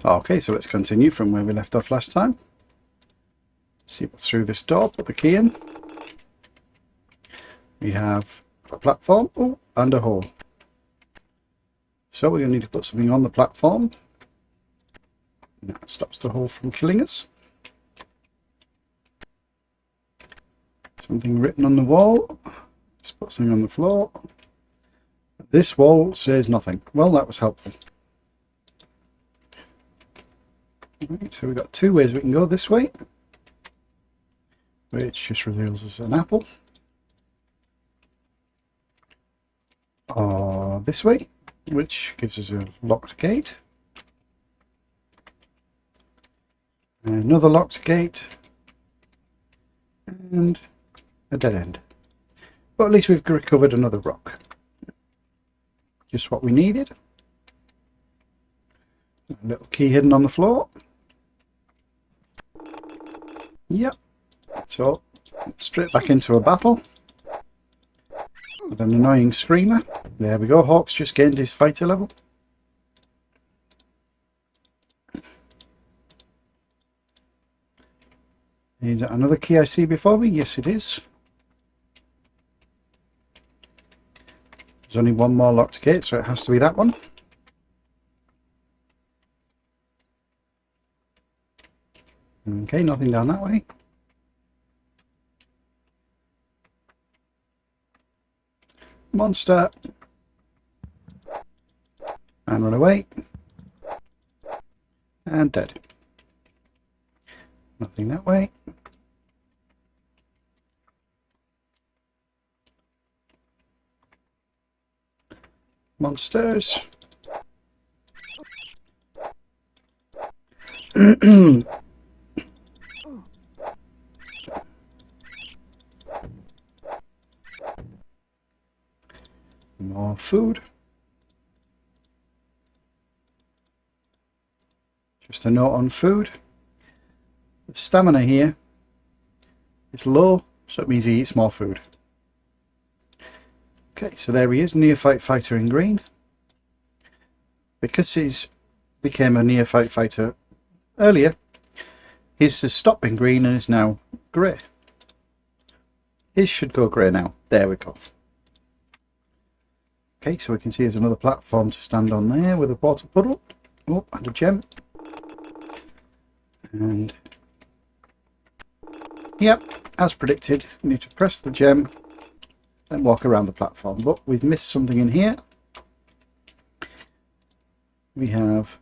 Okay, so let's continue from where we left off last time. See what's through this door, put the key in. We have a platform, and a hole. So we're going to need to put something on the platform. And that stops the hole from killing us. Something written on the wall. Let's put something on the floor. This wall says nothing. Well, that was helpful. Right, so we've got two ways we can go. This way, which just reveals us an apple. Or this way, which gives us a locked gate. Another locked gate. And a dead end. But at least we've recovered another rock. Just what we needed. A little key hidden on the floor. Yep. So, straight back into a battle. With an annoying screamer. There we go, Hawk's just gained his fighter level. Is that another key I see before me? Yes, it is. There's only one more locked gate, so it has to be that one. Okay, nothing down that way. Monster. And run away. And dead. Nothing that way. Monsters. More food. Just a note on food. The stamina here is low, so it means he eats more food. Okay, so there he is, neophyte fighter in green. Because he's became a neophyte fighter earlier, his has stopped being green and is now grey. His should go grey now. There we go. Okay, so we can see there's another platform to stand on there with a water puddle. Oh, and a gem. And yep, as predicted, you need to press the gem and walk around the platform. But we've missed something in here. We have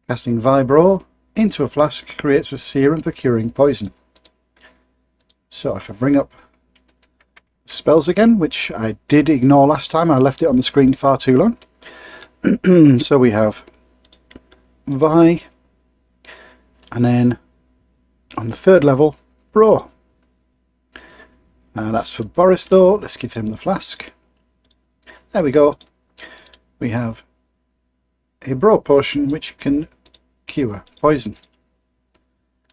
casting Vibro into a flask creates a serum for curing poison. So if I bring up spells again, which I did ignore last time, I left it on the screen far too long. So we have Vi, and then on the third level, Bro. That's for Boris though. Let's give him the flask. There we go. We have a Bro potion which can cure poison.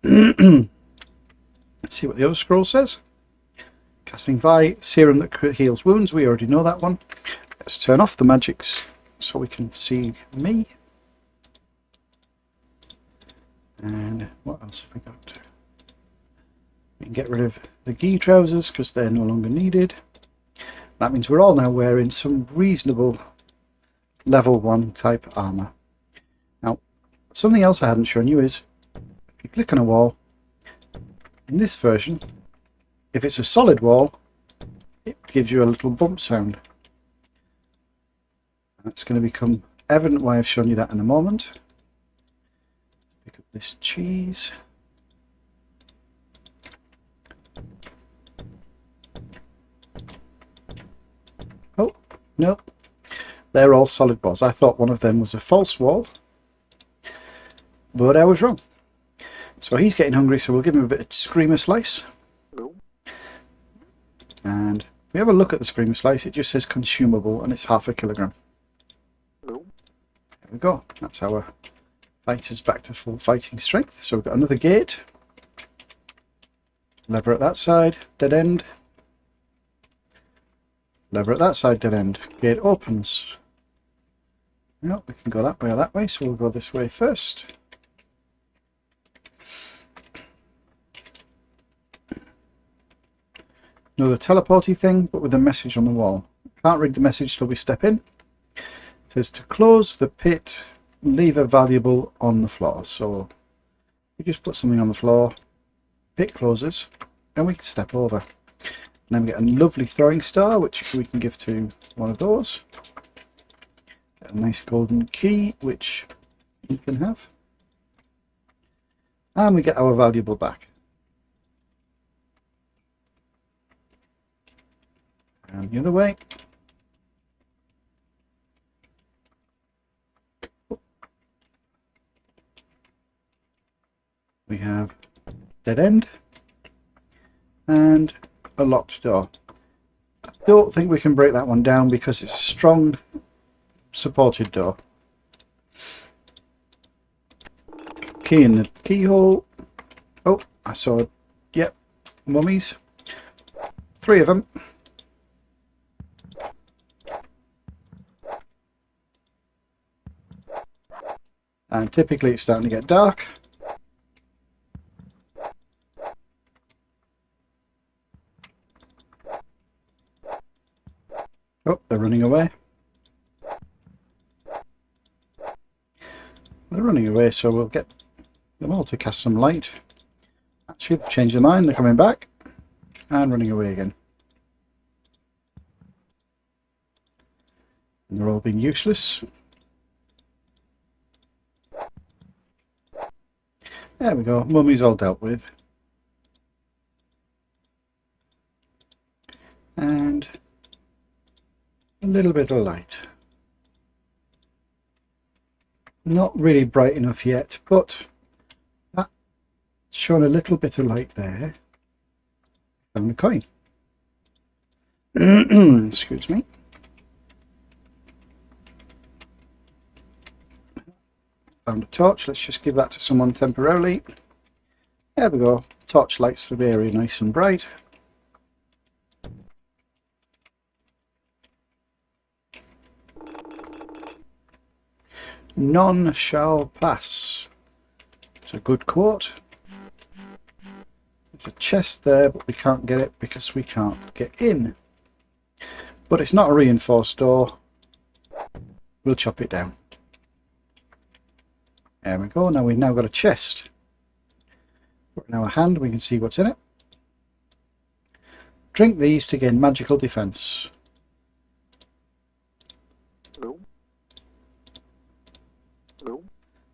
Let's see what the other scroll says. Casting Vi, serum that heals wounds. We already know that one. Let's turn off the magics so we can see me. And what else have we got? We can get rid of the gi trousers because they're no longer needed. That means we're all now wearing some reasonable level 1 type armour. Now, something else I hadn't shown you is, if you click on a wall, in this version, if it's a solid wall, it gives you a little bump sound. That's going to become evident why I've shown you that in a moment. Pick up this cheese. Oh, no. They're all solid walls. I thought one of them was a false wall, but I was wrong. So he's getting hungry, so we'll give him a bit of Screamer Slice. And if we have a look at the Screamer Slice, it just says consumable and it's 0.5 kilogram. There we go. That's our fighters back to full fighting strength. So we've got another gate. Lever at that side, dead end. Lever at that side, dead end. Gate opens. No, we can go that way or that way, so we'll go this way first. Another teleporty thing, but with a message on the wall. Can't read the message till we step in. It says to close the pit, leave a valuable on the floor. So we just put something on the floor, pit closes, and we can step over. And then we get a lovely throwing star, which we can give to one of those. Get a nice golden key, which you can have. And we get our valuable back. And the other way. We have dead end and a locked door. I don't think we can break that one down because it's a strong supported door. Key in the keyhole. Oh, I saw, yep, mummies. 3 of them. And typically it's starting to get dark. Oh, they're running away. They're running away, so we'll get them all to cast some light. Actually, they've changed their mind, they're coming back and running away again. And they're all being useless. There we go, mummy's all dealt with. And a little bit of light. Not really bright enough yet, but that's shown a little bit of light there. Found a coin. Excuse me. Found a torch. Let's just give that to someone temporarily. There we go. Torch lights the area nice and bright. None shall pass. It's a good quote. There's a chest there, but we can't get it because we can't get in. But it's not a reinforced door. We'll chop it down. There we go. Now we've now got a chest. Put in our hand, we can see what's in it. Drink these to gain magical defense.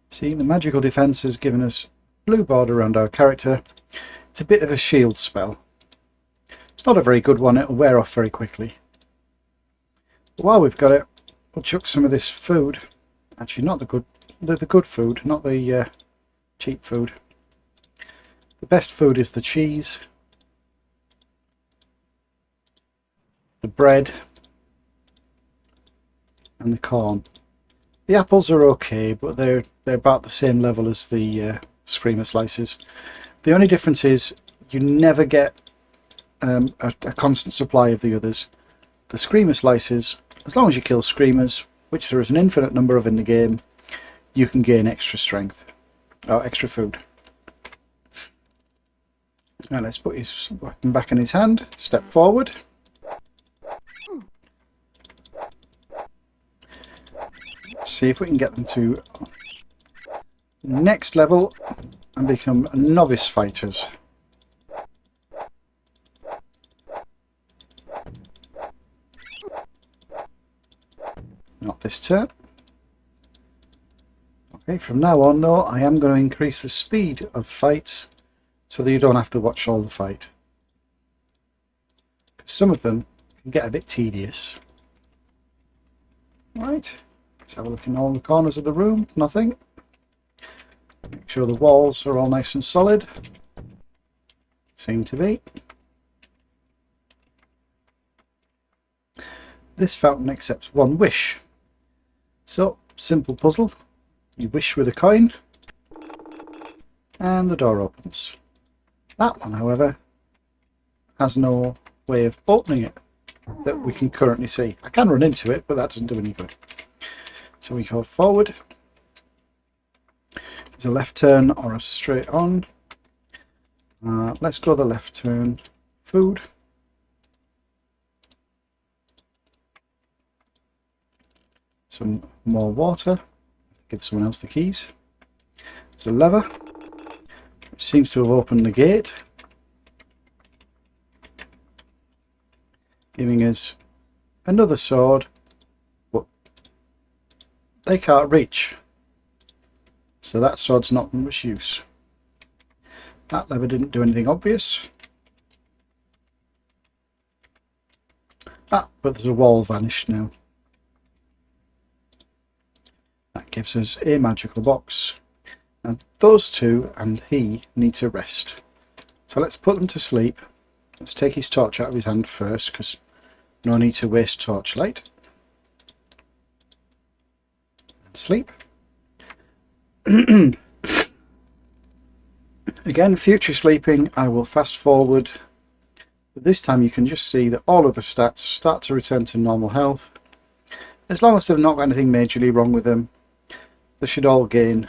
See, the magical defense has given us blue border around our character. It's a bit of a shield spell. It's not a very good one, it'll wear off very quickly. But while we've got it, we'll chuck some of this food. Actually, not the good food, not the cheap food. The best food is the cheese, the bread, and the corn. The apples are okay, but they're about the same level as the screamer slices. The only difference is you never get a constant supply of the others. The screamer slices, as long as you kill screamers, which there is an infinite number of in the game, you can gain extra strength, or extra food. Now let's put his weapon back in his hand, step forward. See if we can get them to next level and become novice fighters. Not this turn. Okay, from now on though, I am going to increase the speed of fights so that you don't have to watch all the fight. Some of them can get a bit tedious. Right. Let's have a look in all the corners of the room. Nothing. Make sure the walls are all nice and solid. Seem to be. This fountain accepts one wish. So, simple puzzle. You wish with a coin and the door opens. That one, however, has no way of opening it that we can currently see. I can run into it, but that doesn't do any good. So we go forward. Is a left turn or a straight on? Let's go the left turn. Food. Some more water. Give someone else the keys. There's a lever. It seems to have opened the gate, giving us another sword, but they can't reach. So that sword's not much use. That lever didn't do anything obvious. But there's a wall vanished now. That gives us a magical box. And those two and he need to rest. So let's put them to sleep. Let's take his torch out of his hand first, because no need to waste torchlight. And sleep. Again, future sleeping, I will fast forward. But this time you can just see that all of the stats start to return to normal health. As long as they've not got anything majorly wrong with them, they should all gain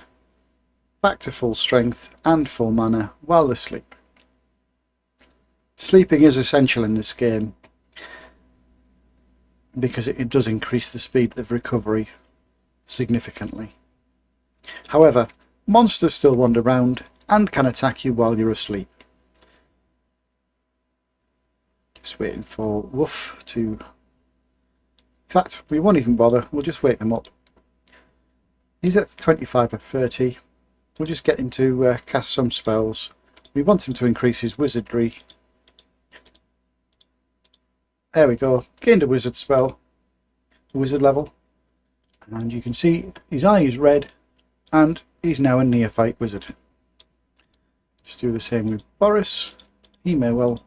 back to full strength and full mana while they sleep. Sleeping is essential in this game because it does increase the speed of recovery significantly. However, monsters still wander around and can attack you while you're asleep. Just waiting for Woof to... In fact, we won't even bother, we'll just wake him up. He's at 25 or 30. We'll just get him to cast some spells. We want him to increase his wizardry. There we go, gained a wizard spell, wizard level. And you can see his eye is red and he's now a neophyte wizard. Let's do the same with Boris. He may well...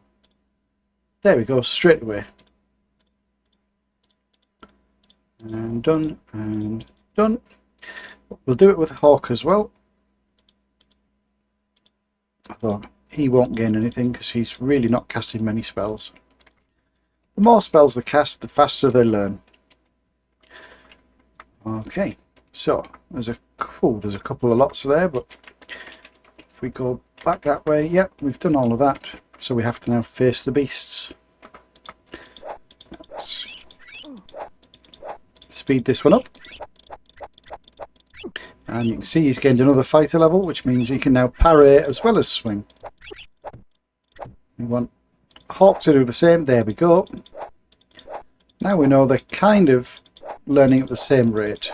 There we go, straight away. And done, and done. We'll do it with Hawk as well. Although he won't gain anything because he's really not casting many spells. The more spells they cast, the faster they learn. Okay, so there's a couple of lots there, but if we go back that way, yep, we've done all of that. So we have to now face the beasts. Let's speed this one up. And you can see he's gained another fighter level, which means he can now parry as well as swing. We want Hawk to do the same. There we go. Now we know they're kind of learning at the same rate.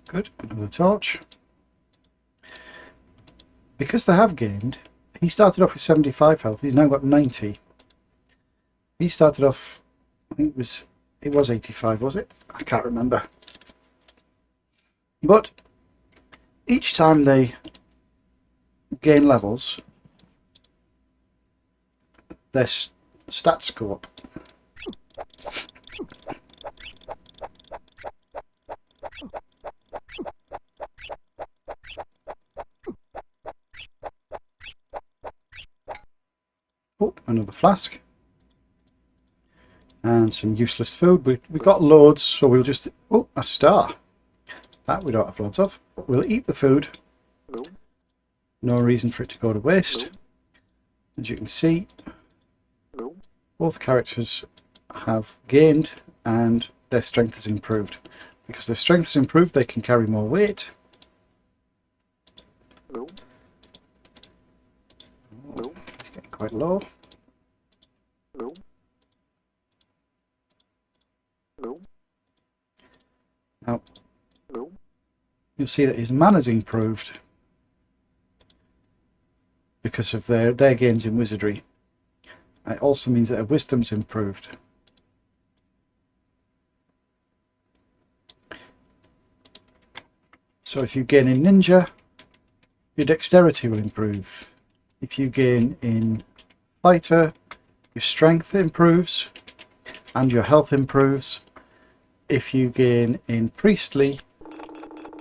Good, another torch. Because they have gained, he started off with 75 health, he's now got 90. He started off, I think it was 85, was it? I can't remember. But each time they gain levels, their stats go up. Oh, another flask. And some useless food. We got loads, so we'll just... Oh, a star. That we don't have loads of. But we'll eat the food. No reason for it to go to waste. As you can see, both characters have gained and their strength has improved. Because their strength has improved, they can carry more weight. It's getting quite low. Now, you'll see that his mana's improved because of their gains in wizardry. It also means that her wisdom's improved. So if you gain in ninja, your dexterity will improve. If you gain in fighter, your strength improves and your health improves. If you gain in priestly,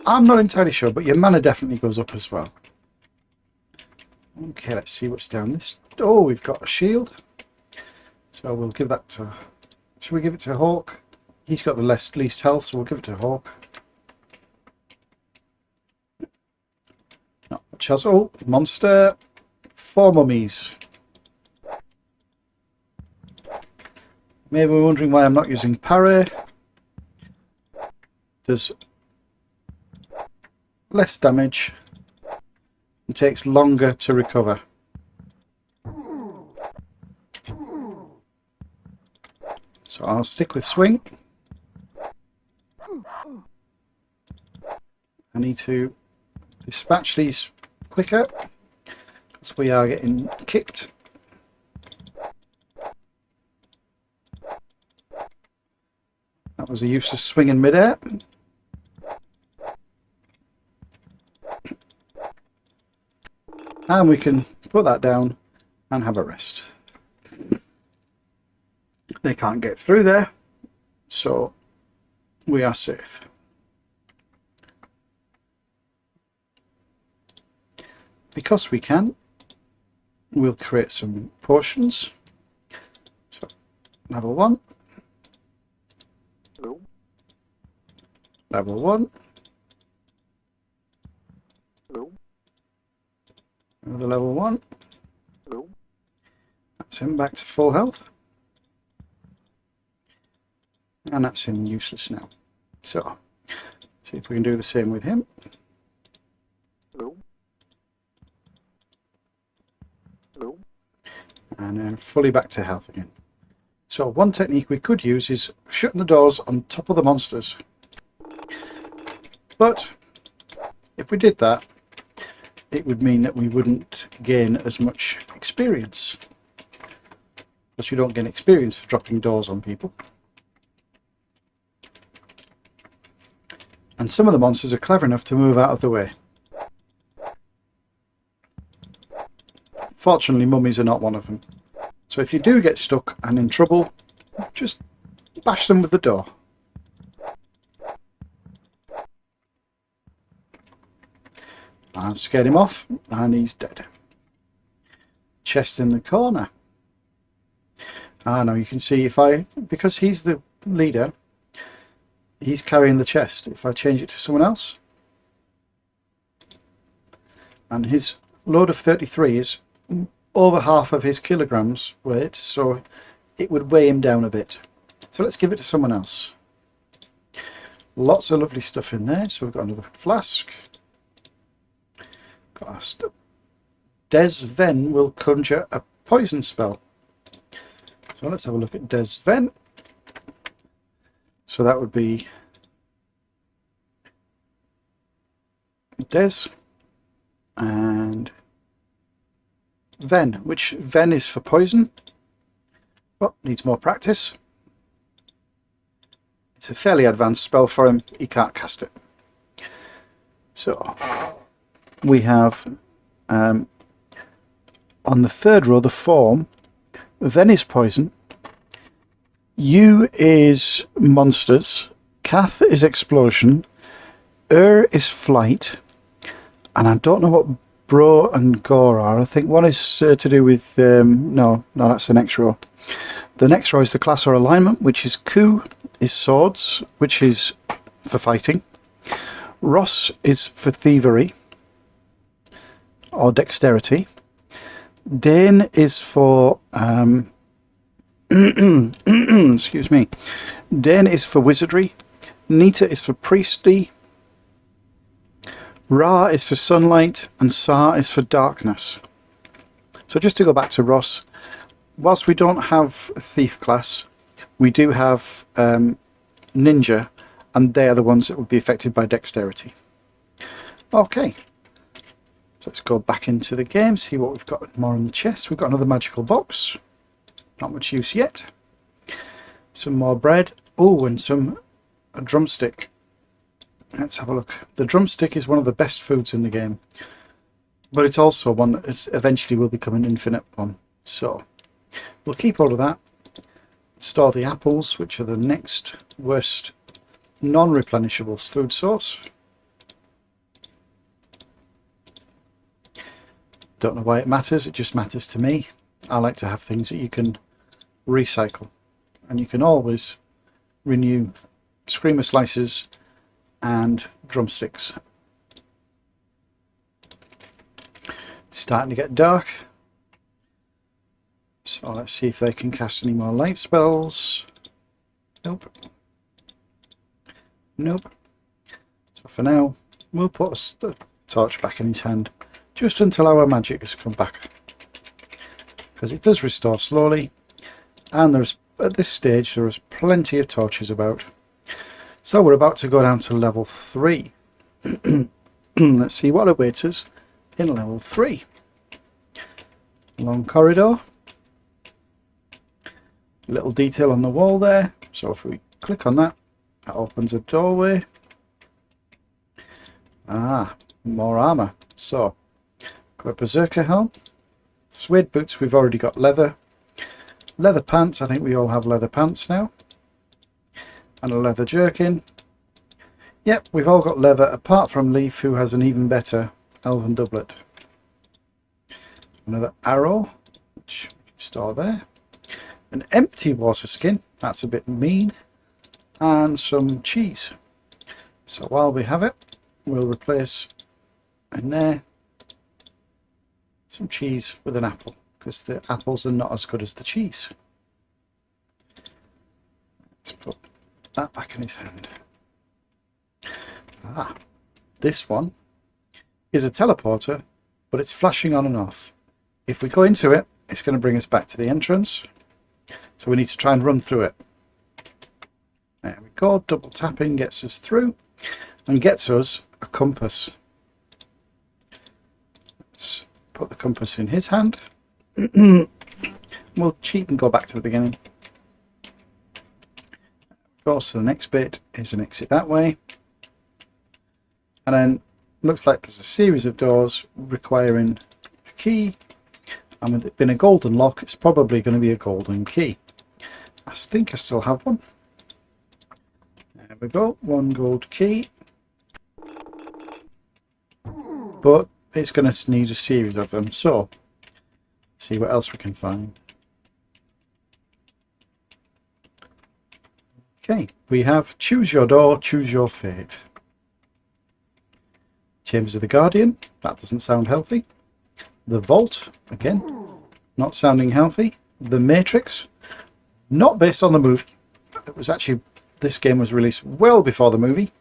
I'm not entirely sure, but your mana definitely goes up as well. Okay, let's see what's down this. Oh, we've got a shield. So we'll give that to... Should we give it to Hawk? He's got the least health, so we'll give it to Hawk. Not much else. Oh, monster. 4 mummies. Maybe we're wondering why I'm not using parry. Does less damage and takes longer to recover. So I'll stick with swing. I need to dispatch these quicker because we are getting kicked. That was a useless swing in midair. And we can put that down and have a rest. They can't get through there, so we are safe. Because we can, we'll create some potions. So, level 1. Level 1. Another level 1. That's him back to full health. And that's him useless now. So, see if we can do the same with him. And fully back to health again. So one technique we could use is shutting the doors on top of the monsters. But if we did that, it would mean that we wouldn't gain as much experience. Because you don't gain experience for dropping doors on people. And some of the monsters are clever enough to move out of the way. Fortunately, mummies are not one of them. So if you do get stuck and in trouble, just bash them with the door. I've scared him off and he's dead. Chest in the corner. Ah, now you can see because he's the leader, he's carrying the chest. If I change it to someone else, and his load of 33 is over half of his kilograms weight, so it would weigh him down a bit. So let's give it to someone else. Lots of lovely stuff in there. So we've got another flask. Got a Des Ven will conjure a poison spell. So let's have a look at Des Ven. So that would be Des and Ven, which Ven is for poison, but needs more practice. It's a fairly advanced spell for him, he can't cast it. So we have on the third row the form. Ven is poison, U is monsters, Kath is explosion, is flight, and I don't know what Bro and Gore are. I think one is to do with no, that's the next row. The next row is the class or alignment, which is Ku is swords, which is for fighting. Ross is for thievery or dexterity. Dane is for excuse me. Dane is for wizardry. Nita is for priestly. Ra is for sunlight, and Sa is for darkness. So just to go back to Ross, whilst we don't have a thief class, we do have ninja, and they are the ones that would be affected by dexterity. Okay, so let's go back into the game, see what we've got more in the chest. We've got another magical box, not much use yet. Some more bread. Oh, and a drumstick. Let's have a look. The drumstick is one of the best foods in the game, but it's also one that eventually will become an infinite one. So we'll keep all of that. Store the apples, which are the next worst non-replenishable food source. Don't know why it matters, it just matters to me. I like to have things that you can recycle, and you can always renew screamer slices and drumsticks. It's starting to get dark, so let's see if they can cast any more light spells. Nope. Nope. So for now, we'll put the torch back in his hand just until our magic has come back, because it does restore slowly, and there's at this stage there is plenty of torches about. So we're about to go down to level 3. Let's see what awaits us in level 3. Long corridor. Little detail on the wall there, so if we click on that, that opens a doorway. More armour. So got a berserker helm, suede boots, we've already got leather pants, I think we all have leather pants now, and a leather jerkin. Yep, we've all got leather apart from Leaf, who has an even better elven doublet. Another arrow, which we can store there. An empty water skin, that's a bit mean, and some cheese. So while we have it, we'll replace in there some cheese with an apple, because the apples are not as good as the cheese. Let's put that back in his hand. This one is a teleporter, but it's flashing on and off. If we go into it, it's going to bring us back to the entrance, so we need to try and run through it. There we go, double tapping gets us through and gets us a compass. Let's put the compass in his hand. We'll cheat and go back to the beginning. Goes to the next bit, is an exit that way. And then looks like there's a series of doors requiring a key, and with it being a golden lock, it's probably going to be a golden key. I think I still have one. There we go, one gold key. But it's going to need a series of them, so let's see what else we can find. Okay, we have choose your door, choose your fate. Chambers of the Guardian, that doesn't sound healthy. The Vault, again, not sounding healthy. The Matrix, not based on the movie. It was actually, this game was released well before the movie.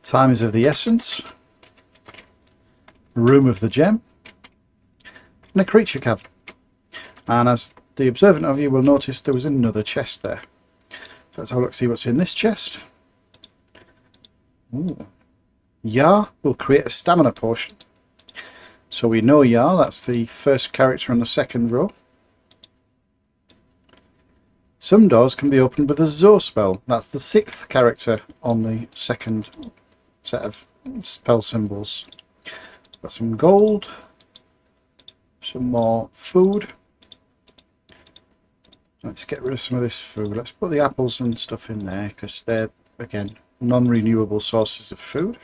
Time is of the Essence. Room of the Gem. And a Creature Cavern. And as the observant of you will notice, there was another chest there. So let's have a look, see what's in this chest. Ooh. Yar will create a stamina potion. So we know Yar, that's the first character on the second row. Some doors can be opened with a Zo spell. That's the 6th character on the second set of spell symbols. Got some gold, some more food. Let's get rid of some of this food. Let's put the apples and stuff in there, because they're, again, non-renewable sources of food.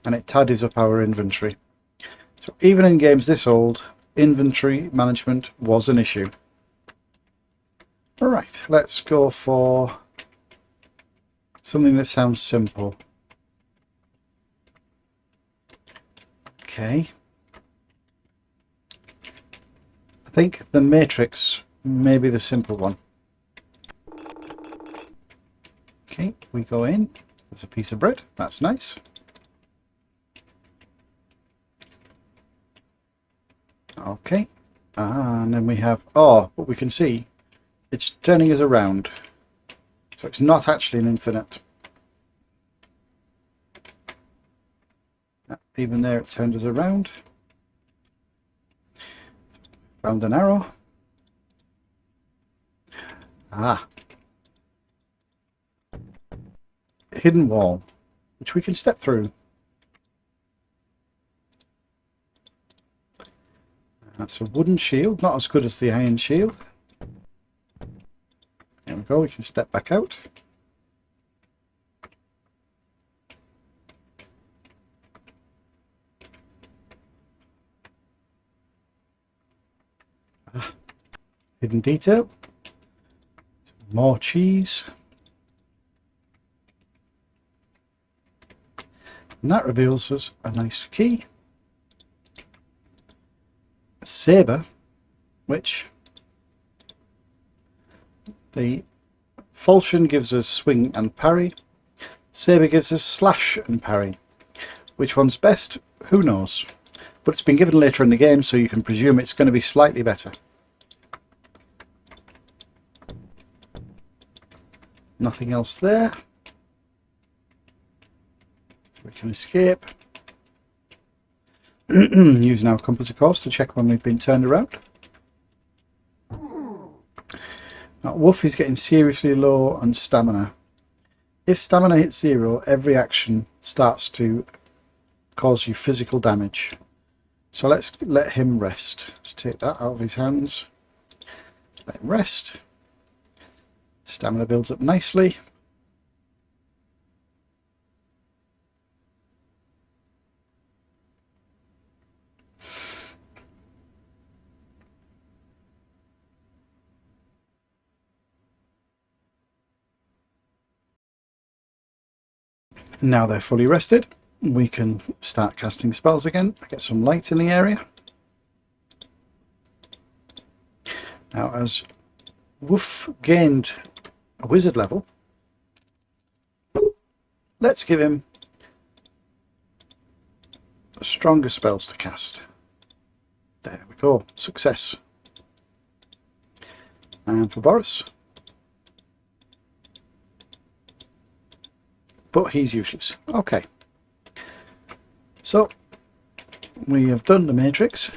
And it tidies up our inventory. So even in games this old, inventory management was an issue. Alright, let's go for something that sounds simple. Okay. I think the Matrix may be the simple one. Okay, we go in. There's a piece of bread. That's nice. Okay, and then we have, what we can see, it's turning us around, so it's not actually an infinite. Even there it turned us around. Found an arrow. Hidden wall, which we can step through. That's a wooden shield, not as good as the iron shield. There we go, we can step back out. Hidden detail. More cheese. And that reveals us a nice key. A saber, which the falchion gives us swing and parry. Saber gives us slash and parry. Which one's best? Who knows? But it's been given later in the game, so you can presume it's going to be slightly better. Nothing else there. So we can escape. Using our compass, of course, to check when we've been turned around. Now, Wolf is getting seriously low on stamina. If stamina hits 0, every action starts to cause you physical damage. So let's let him rest. Let's take that out of his hands. Let him rest. Stamina builds up nicely. Now they're fully rested, we can start casting spells again. Get some light in the area. Now, as Woof gained a wizard level, let's give him stronger spells to cast. There we go, success. And for Boris, but he's useless. Okay, so we have done the matrix.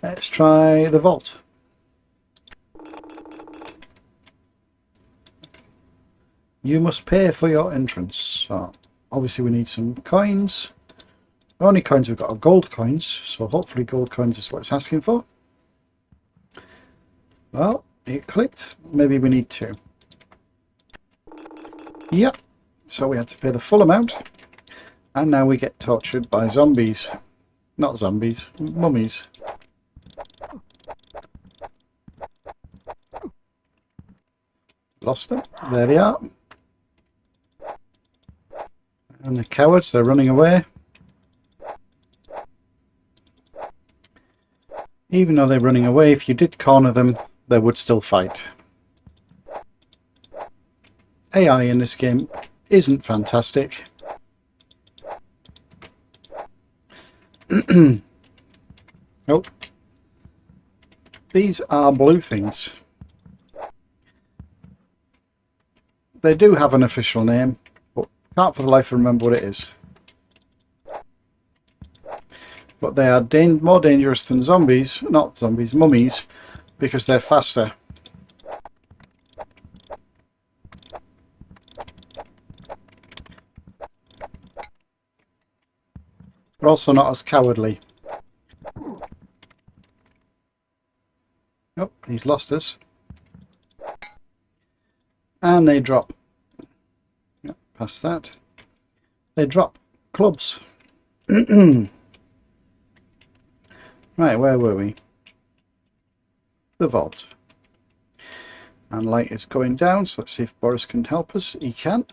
Let's try the vault. You must pay for your entrance. So obviously we need some coins. The only coins we've got are gold coins, so hopefully gold coins is what it's asking for. Well, it clicked. Maybe we need 2. Yep, so we had to pay the full amount, and now we get tortured by zombies. Not zombies, mummies. Lost them. There they are. And the cowards, they're running away. Even though they're running away, if you did corner them, they would still fight. AI in this game isn't fantastic. Oh, these are blue things. They do have an official name, but can't for the life remember what it is. But they are more dangerous than zombies, not zombies, mummies, because they're faster. But also not as cowardly. Oh, he's lost us. And they drop. Yep, past that. They drop clubs. Right, where were we? The vault. And light is going down, so let's see if Boris can help us. He can.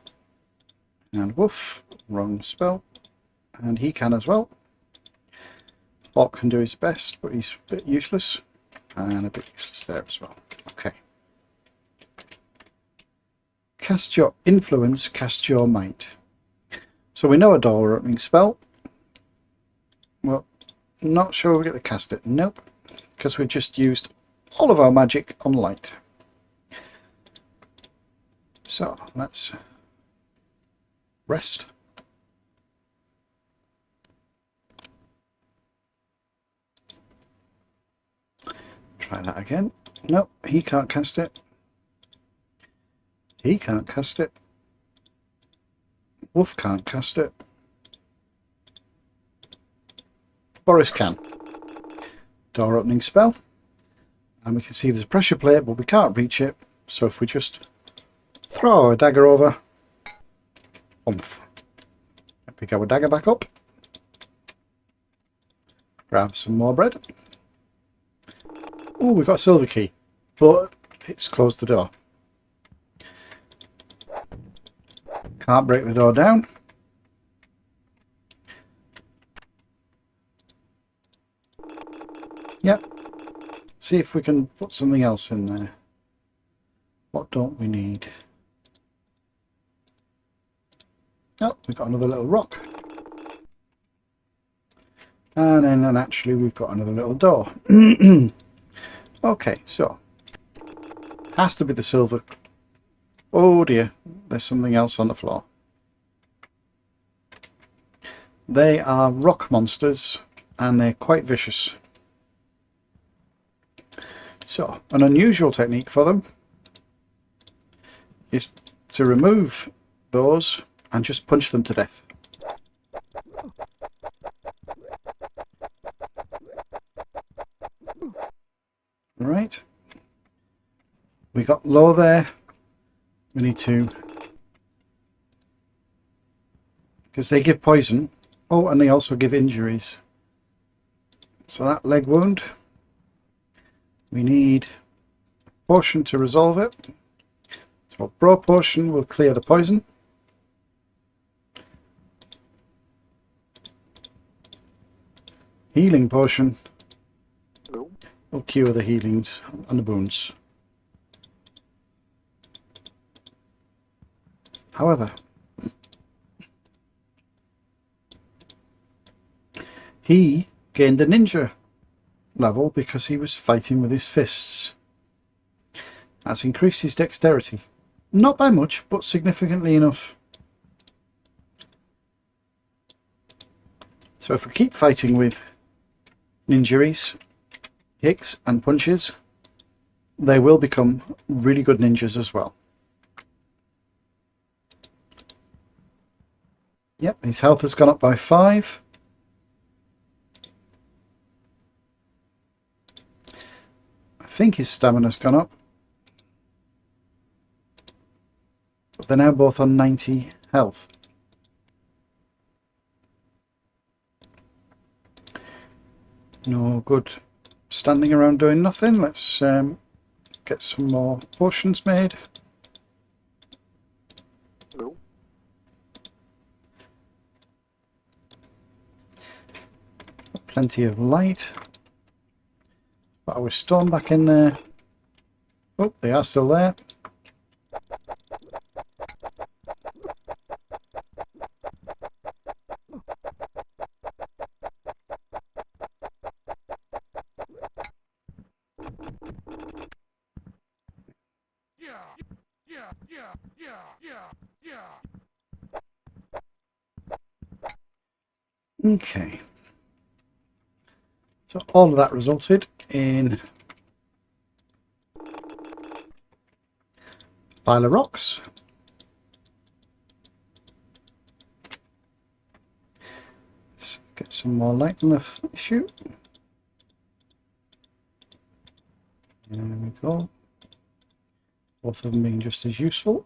And woof, wrong spell. And he can as well. Hawk can do his best, but he's a bit useless. And a bit useless there as well. Okay. Cast your influence, cast your might. So we know a door opening spell. Well, not sure we get to cast it. Nope. Because we just used all of our magic on light. So let's rest. Try that again. Nope, he can't cast it. He can't cast it. Wolf can't cast it. Boris can. Door opening spell. And we can see there's a pressure plate, but we can't reach it. So if we just throw our dagger over, oomph. Pick our dagger back up. Grab some more bread. Oh, we've got a silver key, but it's closed the door. Can't break the door down. Yep. See if we can put something else in there. What don't we need? Oh, we've got another little rock. And then actually we've got another little door. Okay, so has to be the silver. Oh dear, there's something else on the floor. They are rock monsters and they're quite vicious. So an unusual technique for them is to remove those and just punch them to death. Right, we got low there. We need to, because they give poison. Oh, and they also give injuries. So that leg wound, we need a potion to resolve it. So Bro Potion will clear the poison. Healing Potion will cure the healings and the wounds. However, he gained a ninja level because he was fighting with his fists. That's increased his dexterity. Not by much, but significantly enough. So if we keep fighting with ninjas, kicks and punches, they will become really good ninjas as well. Yep, his health has gone up by 5. I think his stamina's gone up. But they're now both on 90 health. No good standing around doing nothing. Let's get some more potions made. Plenty of light. Put our stone back in there. Oh, they are still there. Okay. So all of that resulted in a pile of rocks. Let's get some more light on the issue. There we go. Both of them being just as useful.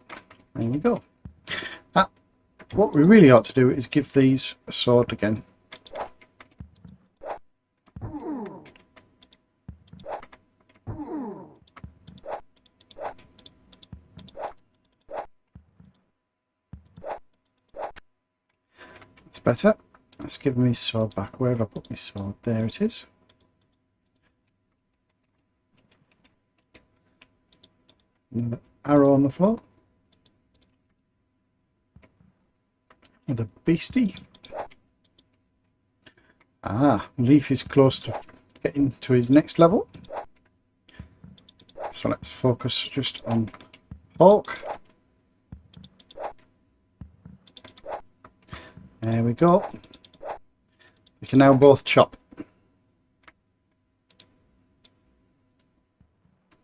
There we go. What we really ought to do is give these a sword again. That's better. Let's give me sword back. Where have I put my sword? There it is. Another arrow on the floor. The beastie. Leaf is close to getting to his next level. So let's focus just on Hawk. There we go. We can now both chop.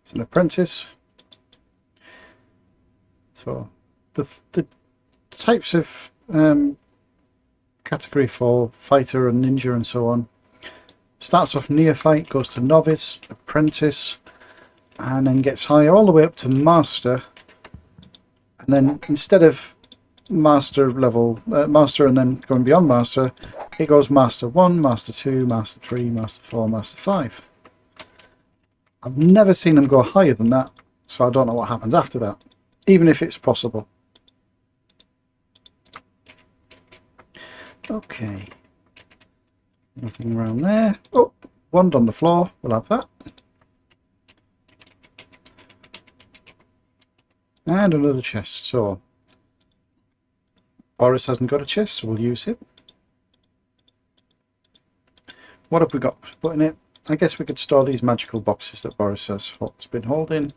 It's an apprentice. So the types of category for fighter and ninja and so on starts off neophyte, goes to novice, apprentice, and then gets higher all the way up to master. And then instead of master level, master and then going beyond master, it goes master 1, master 2, master 3, master 4, master 5. I've never seen them go higher than that, so I don't know what happens after that, even if it's possible. Okay, nothing around there. Oh, wand on the floor, we'll have that. And another chest, so Boris hasn't got a chest, so we'll use it. What have we got to put in it? I guess we could store these magical boxes that Boris has been holding.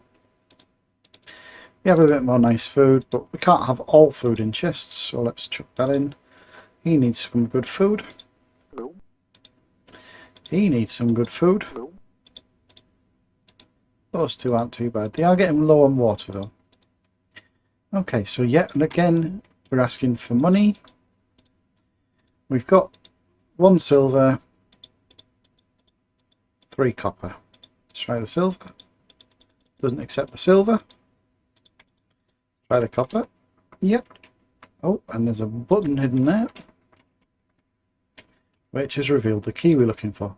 We have a bit more nice food, but we can't have all food in chests, so let's chuck that in. He needs some good food. He needs some good food. Those two aren't too bad. They are getting low on water though. Okay, so yet and again we're asking for money. We've got 1 silver, 3 copper. Let's try the silver. Doesn't accept the silver. Try the copper. Yep. Oh, and there's a button hidden there, which has revealed the key we're looking for.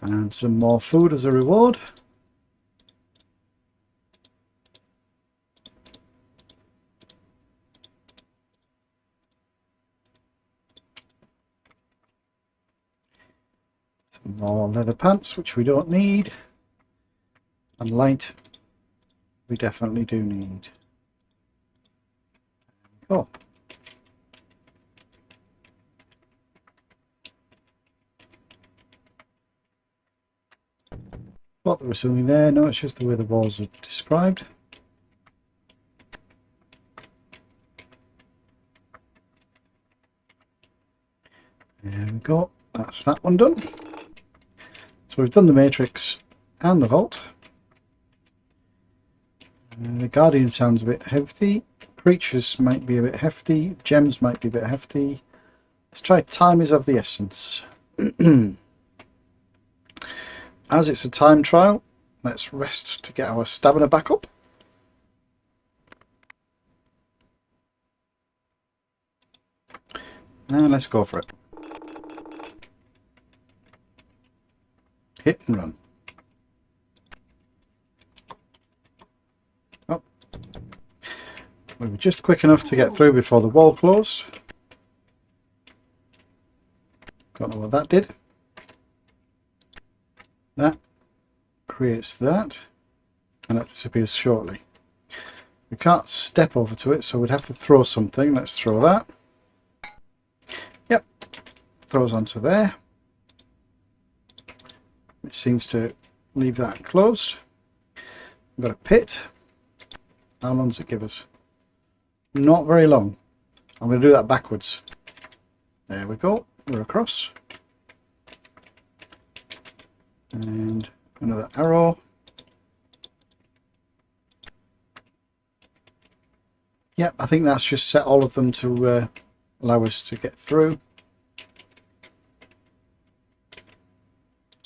And some more food as a reward. Some more leather pants, which we don't need. And light, we definitely do need. Oh. Thought there was something there. No, it's just the way the walls are described. There we go. That's that one done. So we've done the matrix and the vault. The guardian sounds a bit hefty. Creatures might be a bit hefty. Gems might be a bit hefty. Let's try time is of the essence. As it's a time trial, let's rest to get our stamina back up. And let's go for it. Hit and run. Oh. We were just quick enough to get through before the wall closed. Don't know what that did. That creates that, and that disappears shortly. We can't step over to it, so we'd have to throw something. Let's throw that. Yep, throws onto there, which seems to leave that closed. We've got a pit. How long does it give us? Not very long. I'm going to do that backwards. There we go. We're across. And another arrow. Yep, I think that's just set all of them to allow us to get through.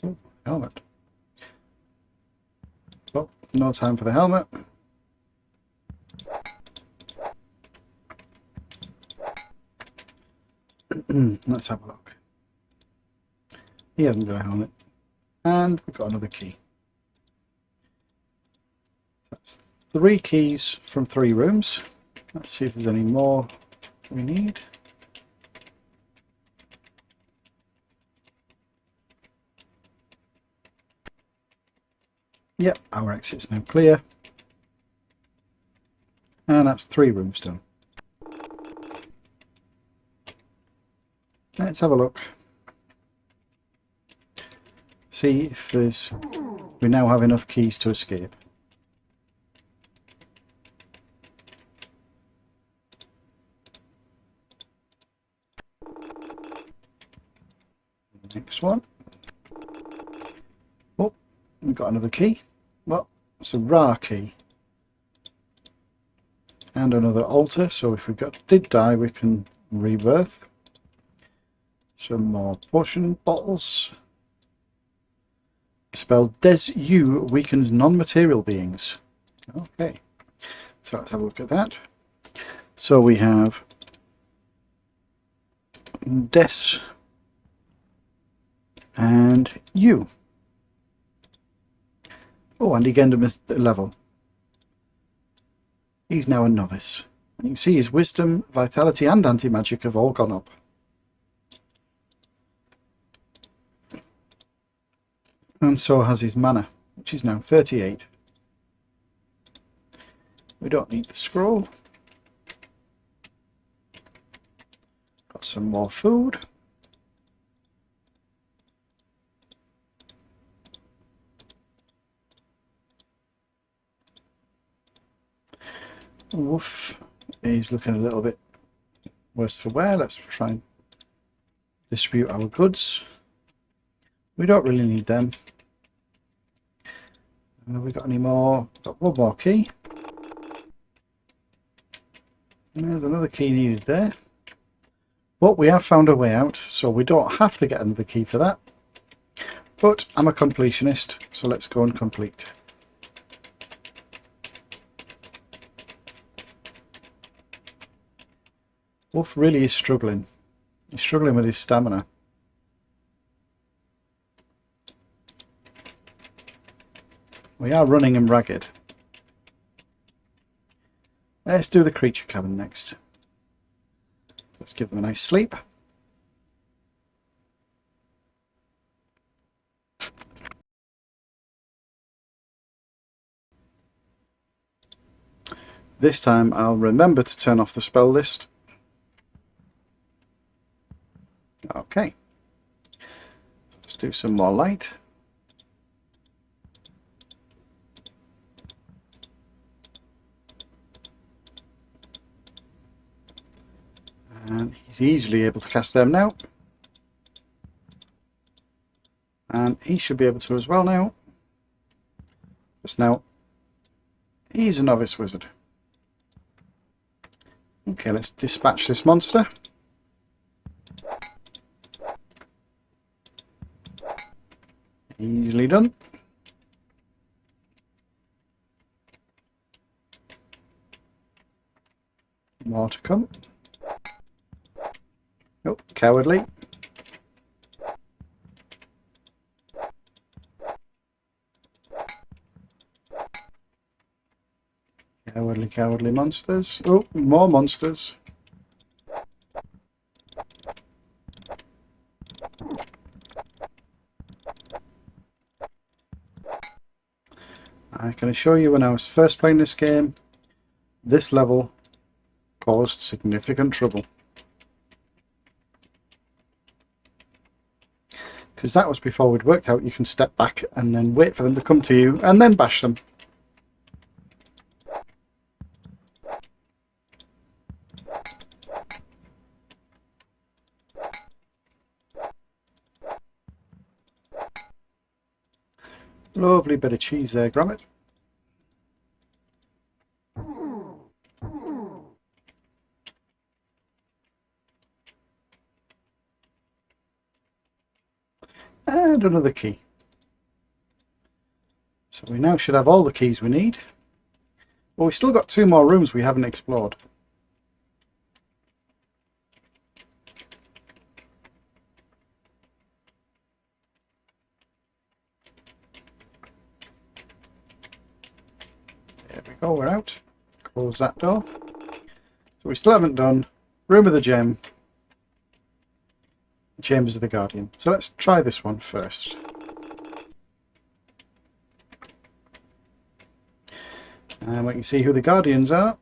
Oh, helmet. Well, no time for the helmet. Let's have a look. He hasn't got a helmet. And we've got another key. That's 3 keys from 3 rooms. Let's see if there's any more we need. Yep, our exit's now clear. And that's 3 rooms done. Let's have a look. See if we now have enough keys to escape. Next one. Oh, we've got another key. Well, it's a rare key. And another altar, so if we did die, we can rebirth. Some more potion bottles. The spell Des-U weakens non-material beings. Okay, so let's have a look at that. So we have Des And you. Oh, and he gained a level. He's now a novice. And you can see his wisdom, vitality and anti-magic have all gone up. And so has his mana, which is now 38. We don't need the scroll. Got some more food. Woof. He's looking a little bit worse for wear. Let's try and distribute our goods. We don't really need them. Have we got any more? Got one more key. There's another key needed there. But we have found a way out, so we don't have to get another key for that. But I'm a completionist, so let's go and complete. Wolf really is struggling. He's struggling with his stamina. We are running him ragged. Let's do the creature cabin next. Let's give them a nice sleep. This time I'll remember to turn off the spell list. Okay. Let's do some more light. And he's easily able to cast them now. And he should be able to as well now. Just now, he's a novice wizard. Okay, let's dispatch this monster. Easily done. More to come. Oh, cowardly. Cowardly, cowardly monsters. Oh, more monsters. I can assure you when I was first playing this game, this level caused significant trouble. Because that was before we'd worked out you can step back and then wait for them to come to you and then bash them. Lovely bit of cheese there, Gromit. And another key. So we now should have all the keys we need. But we've still got 2 more rooms we haven't explored. There we go, we're out. Close that door. So we still haven't done Room of the Gem, Chambers of the Guardian. So let's try this one first. And we can see who the Guardians are.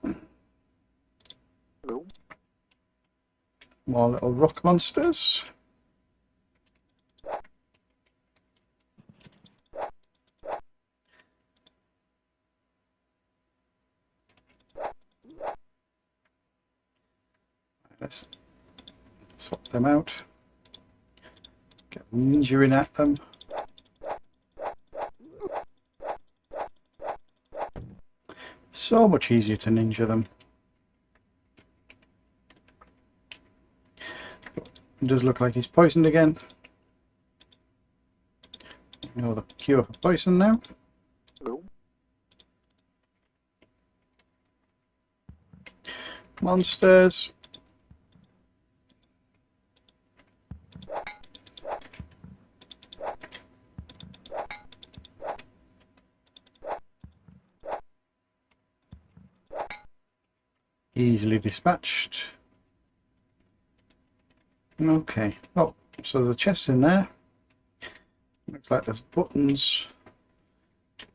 More little rock monsters. Let's swap them out. Get ninjaing at them. So much easier to ninja them. It does look like he's poisoned again. You know the cure for poison now. Monsters. Easily dispatched. Okay, oh, so there's a chest in there. Looks like there's buttons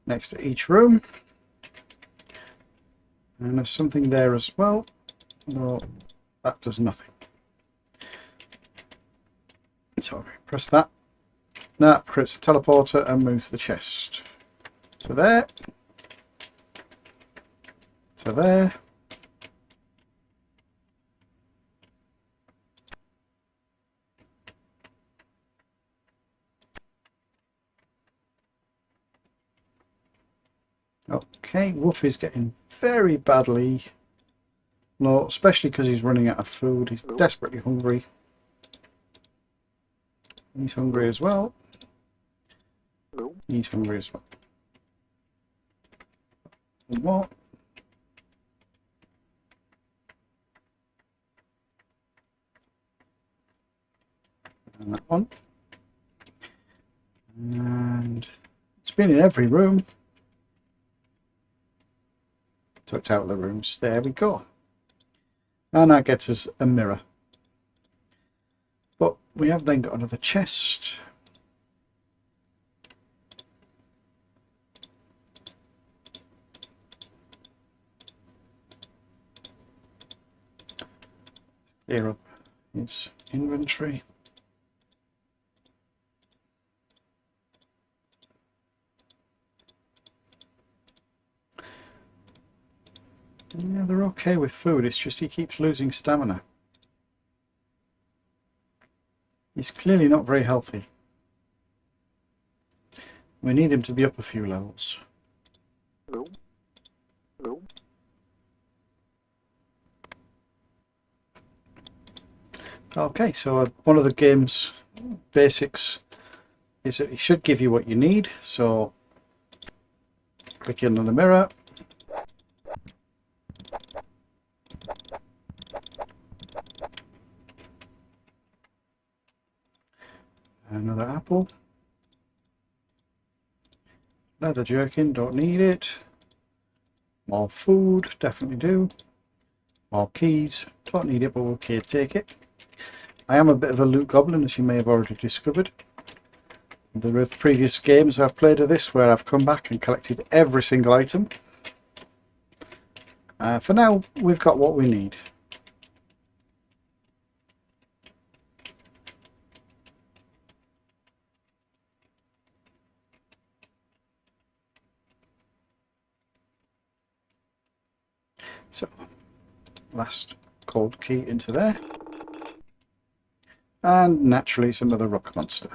next to each room. And there's something there as well. No, that does nothing. So press that. That creates a teleporter and moves the chest. So there. So there. Okay, Wolf is getting very badly low, especially because he's running out of food. He's desperately hungry. He's hungry as well. He's hungry as well. One more. And that one. And it's been in every room. Tucked out of the rooms. There we go. And that gets us a mirror. But we have then got another chest. Clear up his inventory. Yeah, they're okay with food, it's just he keeps losing stamina. He's clearly not very healthy. We need him to be up a few levels. Okay, so one of the game's basics is that it should give you what you need. So click in on the mirror. Another apple. Leather jerkin, don't need it. More food, definitely do. More keys, don't need it, but we'll take it. I am a bit of a loot goblin, as you may have already discovered. There are previous games I've played of this where I've come back and collected every single item. For now, we've got what we need. So, last cold key into there. And naturally it's another rock monster.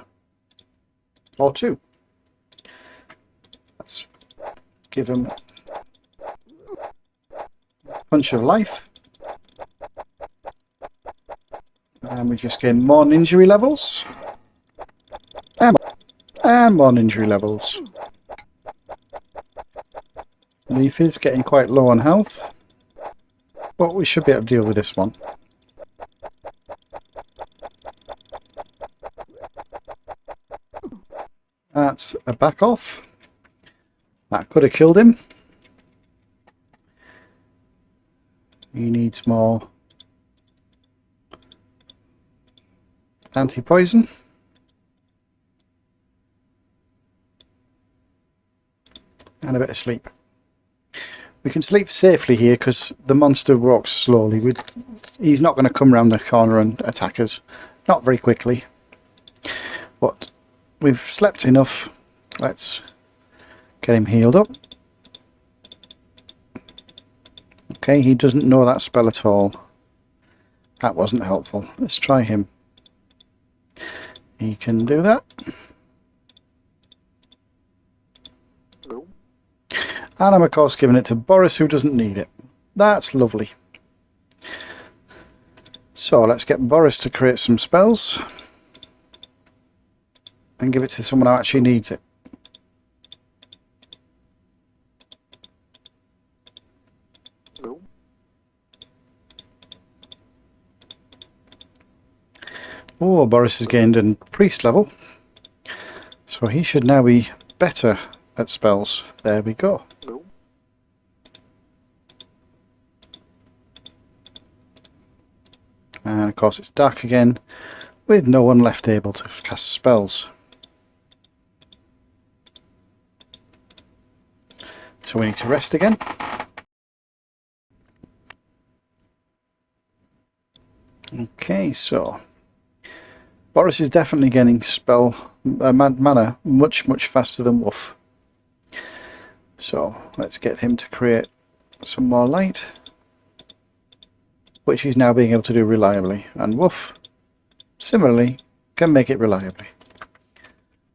Or two. Let's give him a punch of life. And we just gain more injury levels. And more injury levels. Leaf is getting quite low on health. But we should be able to deal with this one. That's a back off. That could have killed him. He needs more anti-poison. And a bit of sleep. We can sleep safely here because the monster walks slowly. He's not going to come around the corner and attack us. Not very quickly. But we've slept enough. Let's get him healed up. Okay, he doesn't know that spell at all. That wasn't helpful. Let's try him. He can do that. And I'm of course giving it to Boris, who doesn't need it. That's lovely. So let's get Boris to create some spells. And give it to someone who actually needs it. Oh, Boris has gained a priest level. So he should now be better at spells. There we go. And of course it's dark again, with no one left able to cast spells. So we need to rest again. Okay, so Boris is definitely getting mana much faster than Woof. So let's get him to create some more light, which he's now being able to do reliably, and Woof similarly can make it reliably.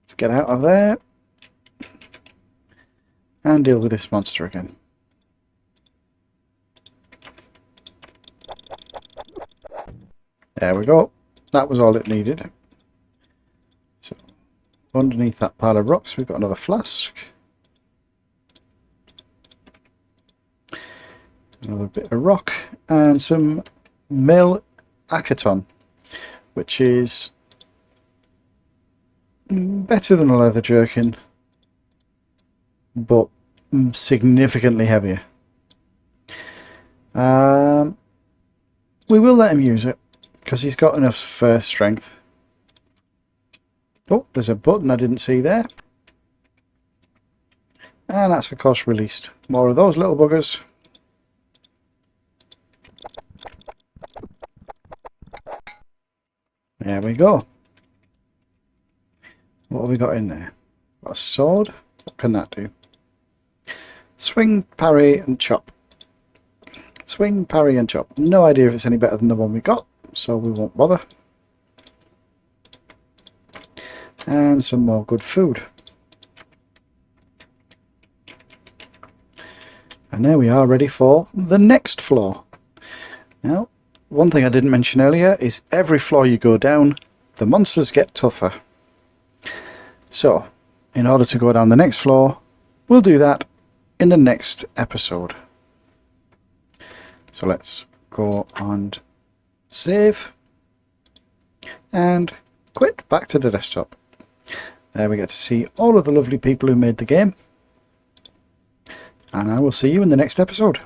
Let's get out of there and deal with this monster again. There we go. That was all it needed. So underneath that pile of rocks we've got another flask. Another bit of rock and some male acaton, which is better than a leather jerkin, but significantly heavier. We will let him use it because he's got enough strength. Oh, there's a button I didn't see there. And that's of course released more of those little buggers. There we go. What have we got in there? Got a sword. What can that do? Swing, parry and chop. Swing, parry and chop. No idea if it's any better than the one we got, so we won't bother. And some more good food. And there we are, ready for the next floor. Now, one thing I didn't mention earlier is every floor you go down, the monsters get tougher. So, in order to go down the next floor, we'll do that in the next episode. So let's go and save and quit back to the desktop. There we get to see all of the lovely people who made the game. And I will see you in the next episode.